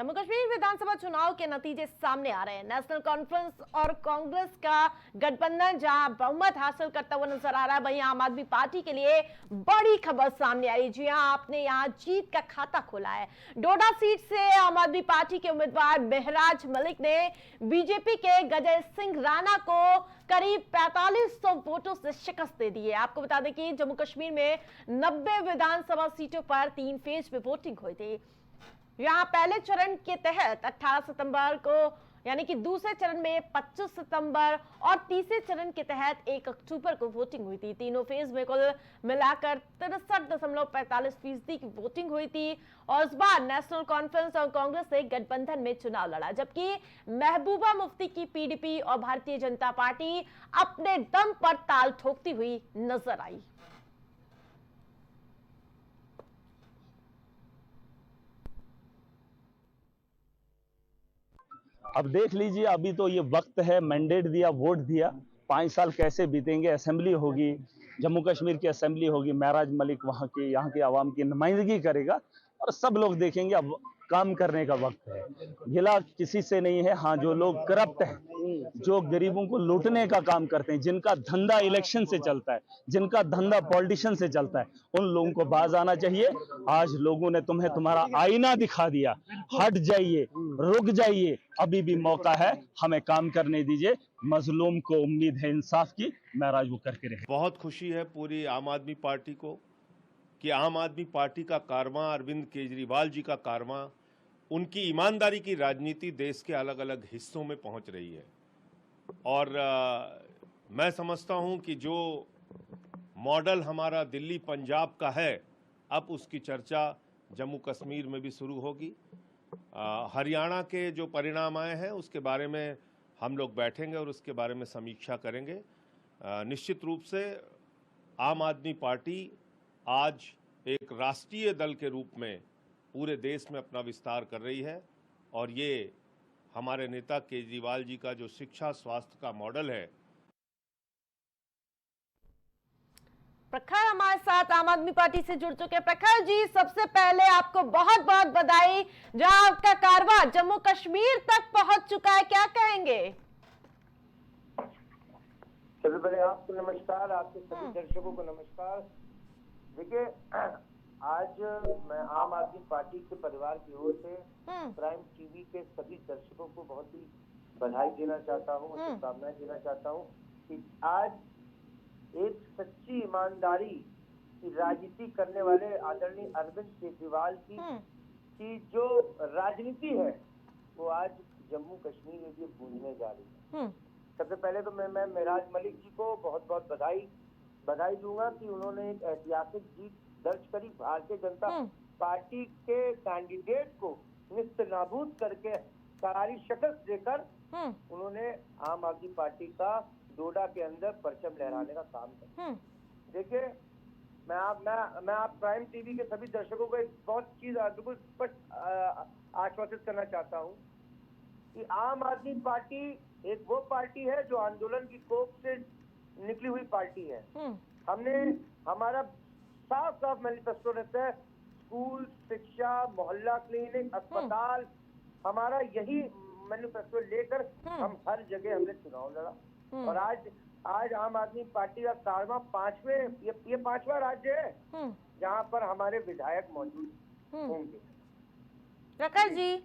जम्मू कश्मीर विधानसभा चुनाव के नतीजे सामने आ रहे हैं। नेशनल कॉन्फ्रेंस और कांग्रेस का गठबंधन जहां बहुमत हासिल करता हुआ नजर आ रहा है, वहीं आम आदमी पार्टी के लिए बड़ी खबर सामने आ रही है। जी हां, आपने यहां जीत का खाता खोला है। डोडा सीट से आम आदमी पार्टी के उम्मीदवार महराज मलिक ने बीजेपी के गजय सिंह राणा को करीब 4500 वोटों से शिकस्त दे दी है। आपको बता दें कि जम्मू कश्मीर में 90 विधानसभा सीटों पर 3 फेज में वोटिंग हुई थी। यहां पहले चरण के तहत 18 सितंबर को, यानी कि दूसरे चरण में 25 सितंबर और तीसरे चरण के तहत 1 अक्टूबर को वोटिंग हुई थी। तीनों फेज में कुल मिलाकर 63.45% की वोटिंग हुई थी और इस बार नेशनल कॉन्फ्रेंस और कांग्रेस ने गठबंधन में चुनाव लड़ा, जबकि महबूबा मुफ्ती की पीडीपी और भारतीय जनता पार्टी अपने दम पर ताल ठोकती हुई नजर आई। अब देख लीजिए, अभी तो ये वक्त है, मैंडेट दिया, वोट दिया, 5 साल कैसे बीतेंगे। असेंबली होगी, जम्मू कश्मीर की असेंबली होगी, महराज मलिक वहाँ की, यहाँ की आवाम की नुमाइंदगी करेगा और सब लोग देखेंगे। अब काम करने का वक्त है, गिला किसी से नहीं है। हाँ, जो लोग करप्ट हैं, जो गरीबों को लूटने का काम करते हैं, जिनका धंधा इलेक्शन से चलता है, जिनका धंधा पॉलिटिशियन से चलता है, उन लोगों को बाज आना चाहिए। आज लोगों ने तुम्हें तुम्हारा आईना दिखा दिया। हट जाइए, रुक जाइए, अभी भी मौका है, हमें काम करने दीजिए। मजलूम को उम्मीद है इंसाफ की, महराज वो करके रहे। बहुत खुशी है पूरी आम आदमी पार्टी को कि आम आदमी पार्टी का कारवां, अरविंद केजरीवाल जी का कारवां, उनकी ईमानदारी की राजनीति देश के अलग अलग हिस्सों में पहुंच रही है। और मैं समझता हूं कि जो मॉडल हमारा दिल्ली पंजाब का है, अब उसकी चर्चा जम्मू कश्मीर में भी शुरू होगी। हरियाणा के जो परिणाम आए हैं उसके बारे में हम लोग बैठेंगे और उसके बारे में समीक्षा करेंगे। निश्चित रूप से आम आदमी पार्टी आज एक राष्ट्रीय दल के रूप में पूरे देश में अपना विस्तार कर रही है और ये हमारे नेता केजरीवाल जी का जो शिक्षा स्वास्थ्य का मॉडल है। प्रखर हमारे साथ आम आदमी पार्टी से जुड़ चुके हैं। प्रखर जी, सबसे पहले आपको बहुत बहुत बधाई, जहां आपका कारवां जम्मू कश्मीर तक पहुंच चुका है, क्या कहेंगे? सबसे पहले आपको नमस्कार, आपके सभी दर्शकों को नमस्कार। देखिए, आज मैं आम आदमी पार्टी के परिवार की ओर से प्राइम टीवी के सभी दर्शकों को बहुत ही बधाई देना चाहता हूँ, शुभकामनाएं देना चाहता हूँ कि आज एक सच्ची ईमानदारी की राजनीति करने वाले आदरणीय अरविंद केजरीवाल की जो राजनीति है वो आज जम्मू कश्मीर में भी गूंजने जा रही है। सबसे पहले तो मैं महराज मलिक जी को बहुत बहुत बधाई दूंगा कि उन्होंने एक ऐतिहासिक जीत दर्ज करी। भारतीय जनता पार्टी के कैंडिडेट को निस्तनाबूद करके करारी शिकस्त देकर उन्होंने आम आदमी पार्टी का डोडा के अंदर परचम लहराने का काम किया। देखिए, मैं आप प्राइम टीवी के सभी दर्शकों को एक बहुत चीज बिल्कुल स्पष्ट आश्वासित करना चाहता हूं कि आम आदमी पार्टी एक वो पार्टी है जो आंदोलन की कोख से निकली हुई पार्टी है। हमने हमारा साफ साफ मैनिफेस्टो रहता है, स्कूल, शिक्षा, मोहल्ला क्लिनिक, अस्पताल, हमारा यही मैनिफेस्टो लेकर हम हर जगह हमने चुनाव लड़ा। और आज आम आदमी पार्टी का कारवां ये पांचवा राज्य है जहां पर हमारे विधायक मौजूद होंगे। प्रखर जी,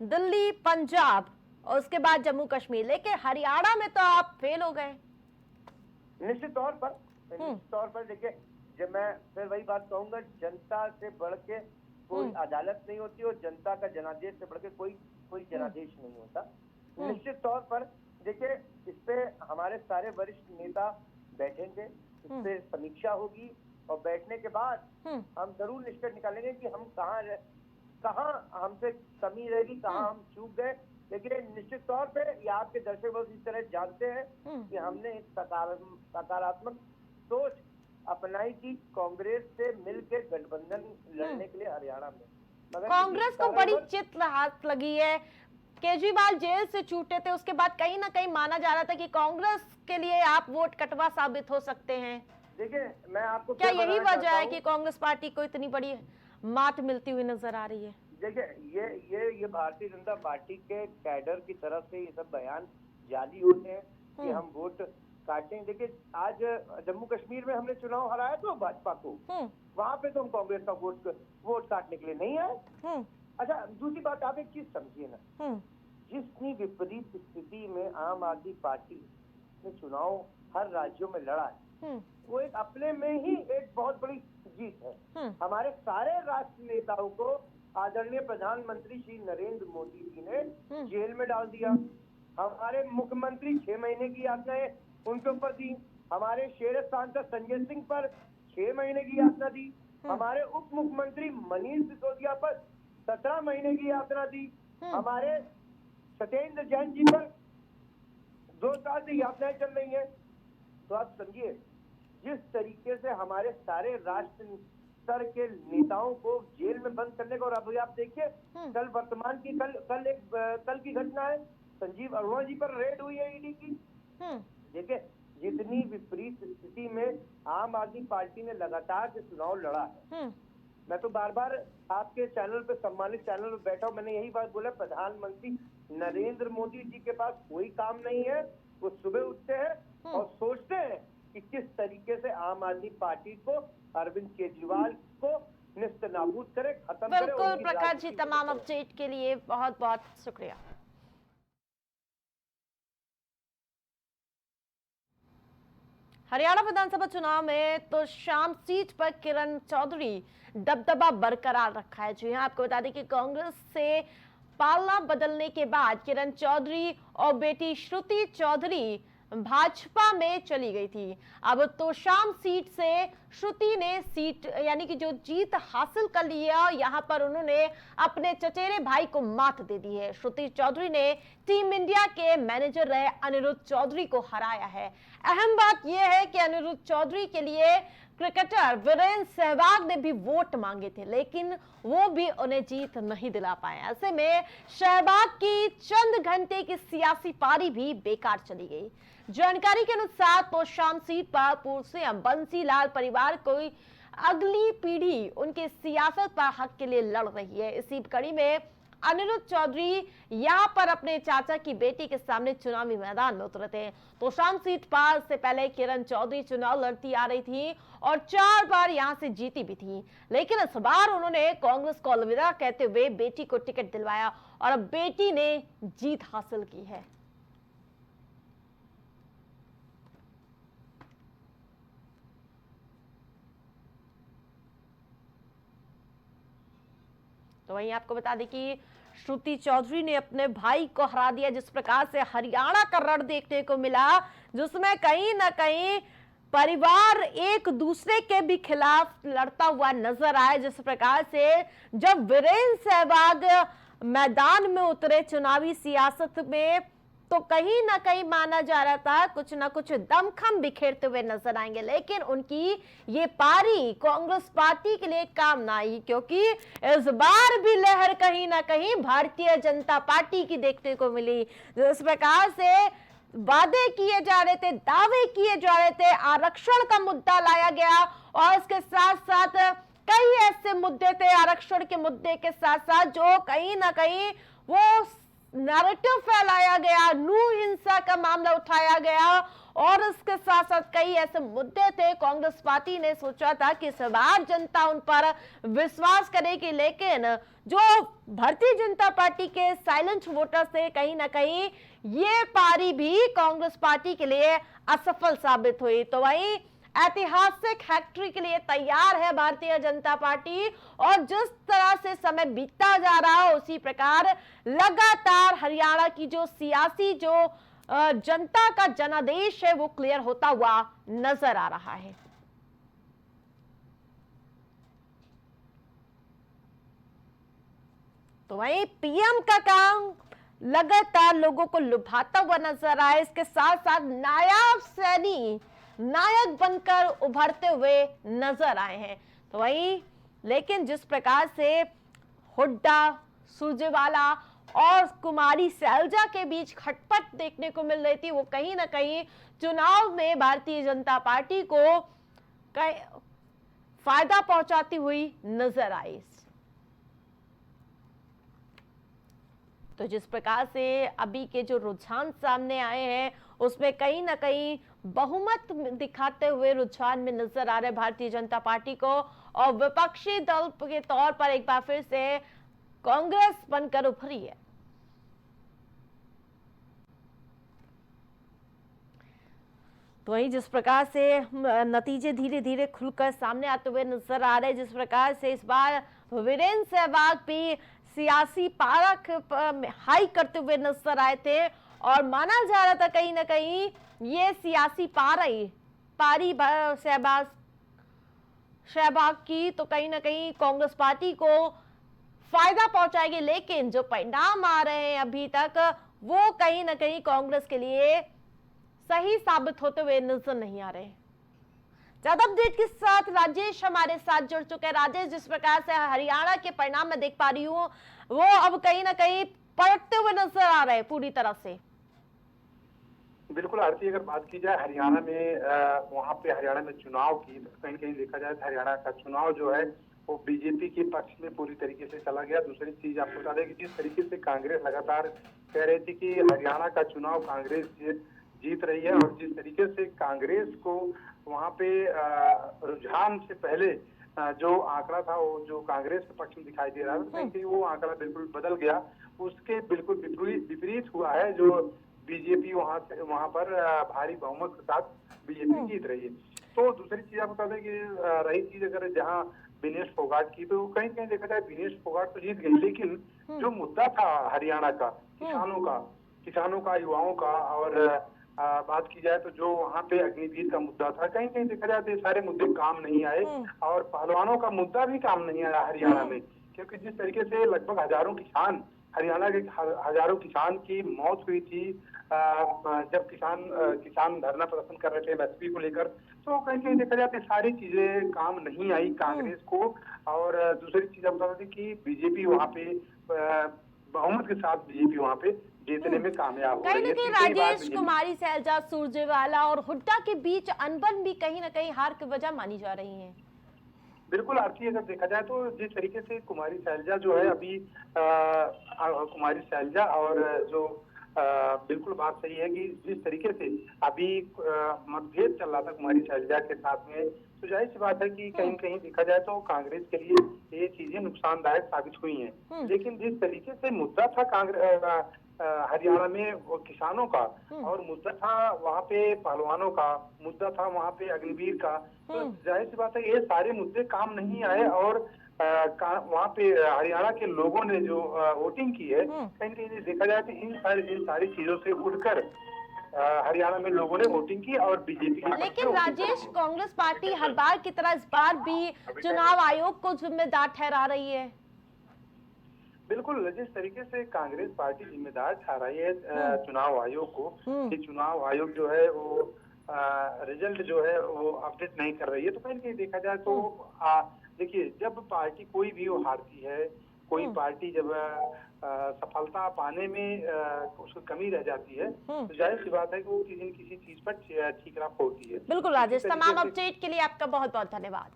दिल्ली, पंजाब और उसके बाद जम्मू कश्मीर, लेकिन हरियाणा में तो आप फेल हो गए। निश्चित तौर पर देखिए, जब मैं फिर वही बात कहूंगा, जनता से बढ़ के कोई अदालत नहीं होती और जनता का जनादेश से बढ़ के कोई जनादेश नहीं होता। निश्चित तौर पर देखिए, इस पे हमारे सारे वरिष्ठ नेता बैठेंगे, इस पे समीक्षा होगी और बैठने के बाद हम जरूर निष्कर्ष निकालेंगे कि हम कहाँ हमसे कमी रहेगी, कहाँ हम चूक गए। लेकिन निश्चित तौर पे ये आपके दर्शक बहुत इस तरह जानते हैं कि हमने एक सकारात्मक सोच अपनाई थी कांग्रेस से मिलकर गठबंधन लड़ने के लिए हरियाणा में। कांग्रेस को बड़ी चित हाथ लगी है। केजरीवाल जेल से छूटे थे, उसके बाद कहीं ना कहीं माना जा रहा था कि कांग्रेस के लिए आप वोट कटवा साबित हो सकते हैं। देखिए, मैं आपको क्या यही वजह है कि कांग्रेस पार्टी को इतनी बड़ी मात मिलती हुई नजर आ रही है? देखिए ये भारतीय जनता पार्टी के कैडर की तरफ से ये सब बयान जारी होते हैं कि हम वोट काटें। देखिए आज जम्मू कश्मीर में हमने चुनाव हराया तो भाजपा को, वहां पे तो हम कांग्रेस का वोट काटने के लिए नहीं आए। अच्छा दूसरी बात आप एक चीज समझिए ना, जितनी विपरीत स्थिति में आम आदमी पार्टी ने चुनाव हर राज्यों में लड़ा है, वो एक अपने में ही एक बहुत बड़ी जीत है। हमारे सारे राष्ट्रीय नेताओं को आदरणीय प्रधानमंत्री श्री नरेंद्र मोदी जी ने जेल में डाल दिया। हमारे मुख्यमंत्री 6 महीने की यातनाएं उनके ऊपर दी। हमारे शेर सांसद संजय सिंह पर 6 महीने की यातना दी। हमारे उप मुख्यमंत्री मनीष सिसोदिया पर 17 महीने की यातना दी। हमारे सत्येंद्र जैन जी पर 2 साल से यातनाएं चल रही हैं। तो आप समझिए जिस तरीके से हमारे सारे राष्ट्र स्तर के नेताओं को जेल में बंद करने का, और अभी आप देखिए कल वर्तमान की कल की घटना है, संजीव अरोड़ा जी पर रेड हुई है ईडी की। देखिए जितनी विपरीत स्थिति में आम आदमी पार्टी ने लगातार जो चुनाव लड़ा है, मैं तो बार बार आपके चैनल पे, सम्मानित चैनल पे बैठा हूं, मैंने यही बात बोला, प्रधानमंत्री नरेंद्र मोदी जी के पास कोई काम नहीं है। वो सुबह उठते हैं और सोचते हैं कि किस तरीके से आम आदमी पार्टी को, अरविंद केजरीवाल को निस्त नाबूद करे, खत्म करे। बिल्कुल प्रकाश जी, तमाम अपडेट के लिए बहुत बहुत शुक्रिया। हरियाणा विधानसभा चुनाव में तो शाम सीट पर किरण चौधरी दबदबा बरकरार रखा है। जी हां, आपको बता दें कि कांग्रेस से पालना बदलने के बाद किरण चौधरी और बेटी श्रुति चौधरी भाजपा में चली गई थी। अब तो शाम सीट से श्रुति ने सीट यानी कि जो जीत हासिल कर ली है, यहां पर उन्होंने अपने चचेरे भाई को मात दे दी है। श्रुति चौधरी ने टीम इंडिया के मैनेजर रहे अनिरुद्ध चौधरी को हराया है। अहम बात यह है कि अनिरुद्ध चौधरी के लिए क्रिकेटर वीरेंद्र सहवाग ने भी वोट मांगे थे, लेकिन वो भी उन्हें जीत नहीं दिला पाए। ऐसे में सहवाग की चंद घंटे की सियासी पारी भी बेकार चली गई। जानकारी के अनुसार तो शाम सीट पर पूर्व सीएम बंसीलाल परिवार को अगली पीढ़ी उनके सियासत पर हक के लिए लड़ रही है। इसी कड़ी में अनिरुद्ध चौधरी यहां पर अपने चाचा की बेटी के सामने चुनावी मैदान में उतरे थे। तो शाम सीट पर से पहले किरण चौधरी चुनाव लड़ती आ रही थी और 4 बार यहां से जीती भी थी, लेकिन इस बार उन्होंने कांग्रेस को अलविदा कहते हुए बेटी को टिकट दिलवाया और अब बेटी ने जीत हासिल की है। तो वहीं आपको बता दें कि श्रुति चौधरी ने अपने भाई को हरा दिया। जिस प्रकार से हरियाणा का रण देखने को मिला, जिसमें कहीं ना कहीं परिवार एक दूसरे के भी खिलाफ लड़ता हुआ नजर आया। जिस प्रकार से जब वीरेंद्र सहवाग मैदान में उतरे चुनावी सियासत में, तो कहीं ना कहीं माना जा रहा था कुछ ना कुछ दमखम बिखेरते हुए नजर आएंगे, लेकिन उनकी ये पारी कांग्रेस पार्टी के लिए काम ना आई, क्योंकि इस बार भी लहर कहीं ना कहीं भारतीय जनता पार्टी की देखने को मिली। जिस प्रकार से वादे किए जा रहे थे, दावे किए जा रहे थे, आरक्षण का मुद्दा लाया गया और इसके साथ साथ कई ऐसे मुद्दे थे आरक्षण के मुद्दे के साथ साथ जो कहीं ना कहीं वो नैरेटिव फैलाया गया, नू हिंसा का मामला उठाया गया और इसके साथ साथ कई ऐसे मुद्दे थे। कांग्रेस पार्टी ने सोचा था कि इस बार जनता उन पर विश्वास करेगी, लेकिन जो भारतीय जनता पार्टी के साइलेंट वोटर्स थे, कहीं ना कहीं ये पारी भी कांग्रेस पार्टी के लिए असफल साबित हुई। तो वहीं ऐतिहासिक हैट्री के लिए तैयार है भारतीय जनता पार्टी और जिस तरह से समय बीतता जा रहा है उसी प्रकार लगातार हरियाणा की जो सियासी जो जनता का जनादेश है वो क्लियर होता हुआ नजर आ रहा है। तो वहीं पीएम का काम लगातार लोगों को लुभाता हुआ नजर आया। इसके साथ साथ नायाब सैनी नायक बनकर उभरते हुए नजर आए हैं। तो वहीं लेकिन जिस प्रकार से हुड्डा, सुरजेवाला और कुमारी सैलजा के बीच खटपट देखने को मिल रही थी, वो कहीं ना कहीं चुनाव में भारतीय जनता पार्टी को फायदा पहुंचाती हुई नजर आई। तो जिस प्रकार से अभी के जो रुझान सामने आए हैं उसमें कहीं ना कहीं बहुमत दिखाते हुए रुझान में नजर आ रहे भारतीय जनता पार्टी को, और विपक्षी दल के तौर पर एक बार फिर से कांग्रेस बनकर उभरी है। तो वही जिस प्रकार से नतीजे धीरे धीरे खुलकर सामने आते हुए नजर आ रहे हैं, जिस प्रकार से इस बार वीरेंद्र सहवाग भी सियासी पारा हाई करते हुए नजर आए थे और माना जा रहा था कहीं ना कहीं ये सियासी पारी सहवाग की तो कहीं ना कहीं कांग्रेस पार्टी को फायदा पहुंचाएगी, लेकिन जो परिणाम आ रहे हैं अभी तक वो कहीं ना कहीं कांग्रेस के लिए सही साबित होते हुए नजर नहीं आ रहे। ज्यादा अपडेट के साथ राजेश हमारे साथ जुड़ चुके हैं। राजेश, जिस प्रकार से हरियाणा के परिणाम में देख पा रही हूँ वो अब कहीं ना कहीं पलटते हुए नजर आ रहे हैं पूरी तरह से। बिल्कुल आरती, अगर बात की जाए हरियाणा में, वहाँ पे हरियाणा में चुनाव की, तो कहीं कहीं देखा जाए तो हरियाणा का चुनाव जो है वो बीजेपी के पक्ष में पूरी तरीके से चला गया। दूसरी चीज आपको बता दें कि जिस तरीके से कांग्रेस लगातार कह रही थी कि हरियाणा का चुनाव कांग्रेस जीत रही है, और जिस तरीके से कांग्रेस को वहाँ पे रुझान से पहले जो आंकड़ा था वो जो कांग्रेस के पक्ष में दिखाई दे रहा था, कहीं वो आंकड़ा बिल्कुल बदल गया। उसके बिल्कुल विपरीत हुआ है, जो बीजेपी वहाँ पर भारी बहुमत के साथ बीजेपी जीत रही है। तो दूसरी चीज आप बता दें कि रही चीज अगर जहाँ विनेश फोगाट की, तो कहीं कहीं देखा जाए विनेश फोगाट तो जीत गई, लेकिन जो मुद्दा था हरियाणा का किसानों का युवाओं का, और बात की जाए तो जो वहाँ पे अग्निवीर का मुद्दा था, कहीं कहीं देखा जाए तो ये सारे मुद्दे काम नहीं आए, और पहलवानों का मुद्दा भी काम नहीं आया हरियाणा में, क्योंकि जिस तरीके से लगभग हजारों किसान, हरियाणा के हजारों किसान की मौत हुई थी जब किसान धरना प्रदर्शन कर रहे थे एमएसपी को लेकर, तो कहीं कहीं देखा जाए तो सारी चीजें काम नहीं आई कांग्रेस को। और दूसरी चीज आप बता दें कि बीजेपी वहाँ पे बहुमत के साथ बीजेपी वहाँ पे जीतने में कामयाब हो रही है। कहीं ना कहीं राजेश, कुमारी सैलजा, सुरजेवाला और हुड्डा के बीच अनबन भी कहीं ना कहीं हार की वजह मानी जा रही है। बिल्कुल आरती, अगर देखा जाए तो जिस तरीके से कुमारी सैलजा जो है अभी कुमारी सैलजा, और जो बिल्कुल बात सही है कि जिस तरीके से अभी मतभेद चल रहा था कुमारी सैलजा के साथ में, तो जाहिर सी बात है कि कहीं कहीं देखा जाए तो कांग्रेस के लिए ये चीजें नुकसानदायक साबित हुई हैं। लेकिन जिस तरीके से मुद्दा था कांग्रेस हरियाणा में वो किसानों का, और मुद्दा था वहाँ पे पहलवानों का, मुद्दा था वहाँ पे अग्निवीर का, तो जाहिर सी बात है ये सारे मुद्दे काम नहीं आए, और वहाँ पे हरियाणा के लोगों ने जो वोटिंग की है, कहीं कहीं देखा जाए तो इन सारी चीजों से उठकर हरियाणा में लोगों ने वोटिंग की और बीजेपी। लेकिन राजेश, कांग्रेस पार्टी हर बार की तरह इस बार भी चुनाव आयोग को जिम्मेदार ठहरा रही है। बिल्कुल, जिस तरीके से कांग्रेस पार्टी जिम्मेदार ठहराई है चुनाव आयोग को, कि चुनाव आयोग जो है वो रिजल्ट जो है वो अपडेट नहीं कर रही है, तो कहीं कहीं देखा जाए तो देखिए जब पार्टी कोई भी वो हारती है, कोई पार्टी जब सफलता पाने में उसको कमी रह जाती है, तो जाहिर सी बात है कि वो किसी न किसी चीज पर ठीकरा फोड़ती है। बिल्कुल राजेश, तमाम अपडेट के लिए आपका बहुत बहुत धन्यवाद।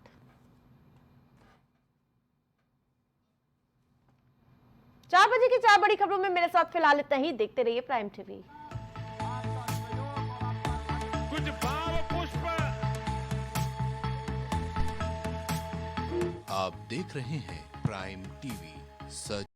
4 बजे की 4 बड़ी खबरों में मेरे साथ फिलहाल इतना ही। देखते रहिए प्राइम टीवी। कुछ भाव पुष्प। आप देख रहे हैं प्राइम टीवी, सच